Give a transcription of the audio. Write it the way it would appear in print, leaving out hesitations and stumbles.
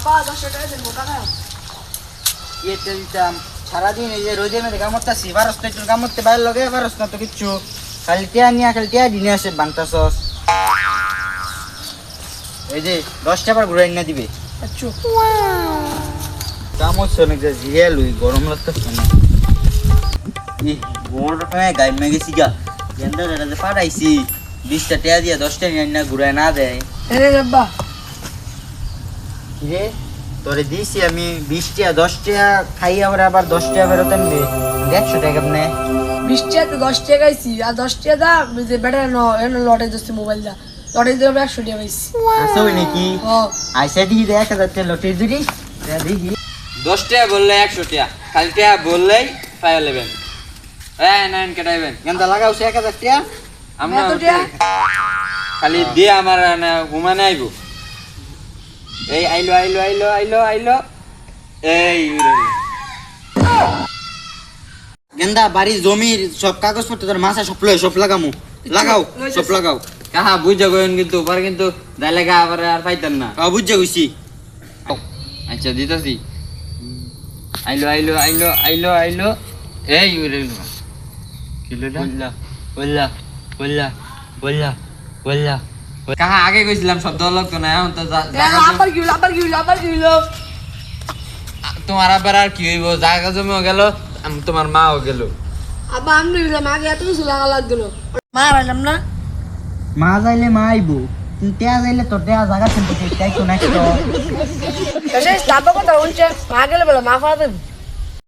আপা 10 টাকা দেন মোটা না এটা দিতাম সারাদিন এই যে রোদের মধ্যে কামড়তাছি ভারস তো একটু কামড়তে বাইরে লগে ভারস না তো কিচ্ছু খালি টিয়া নিয়ে খালি টিয়া দিনে আসে বাংতাছস এই যে 10 টাকা ঘুরাই না দিবে আচ্ছা কামড় অনেক যে জিরিয়া লুই গরম লাগতেছে না ই গোড়টা গাই মেগেছি গা গেন্দা যে পাড়াইছি 20 টাকা দিয়া 10 টাকা নিয়ে না ঘুরাই না দেয় আরে আব্বা রে তোরে দিছি আমি 20 টাকা 10 টাকা খাই আবার 10 টাকা ফেরত আনবে 100 টাকা আপনি 20 টাকা তো 10 টাকা আইছি আর 10 টাকা দা যে বেটা ন এনে লটে দস্তি মোবাইল দা লটে দিলে 100 টাকা পাইছি আসলে নাকি ও আইসা দি 1000 টাকা লটে দিদি দেখি 10 টাকা বললে 100 টাকা খালি টাকা বললেই পাইয়া নেবেন নাইন কেটাইবেন গেন্দা লাগাও 1000 টাকা আমরা এত টাকা? খালি দিয়ে আমার ঘুমানে আইব এই আইলো আইলো আইলো আইলো আইলো এই গেন্দা বাড়ি জমির সব কাগজপত্র তোর মাসা সব লাগামু লাগাও সব লাগাও কাহা বুঝা গেন কিন্তু পরে কিন্তু দাইলেগা আবার আর পাইতেন না বুঝছে কইছি আচ্ছা দিতাছি আইলো আইলো আইলো আইলো আইলো এই কিলোটা বললা বললা বললা বললা বললা কাহা আগে কইছিলাম শব্দ লাগতো না এখন তো আবার কি হলো তোমার আবার আর কি হইব জায়গা জমিও গেল তোমার মাও গেল আব্বা আমি হইলাম আগে এত কিছু লাগা লাগছিল মা বললাম না মা যাইলে মা আইবো তুই টেয়া যাইলে তোর টেয়া জায়গা শুনতে চাই তো না শেষ তারপর কথা বলছে মা গেলে বলে মা ফাড়া দেবে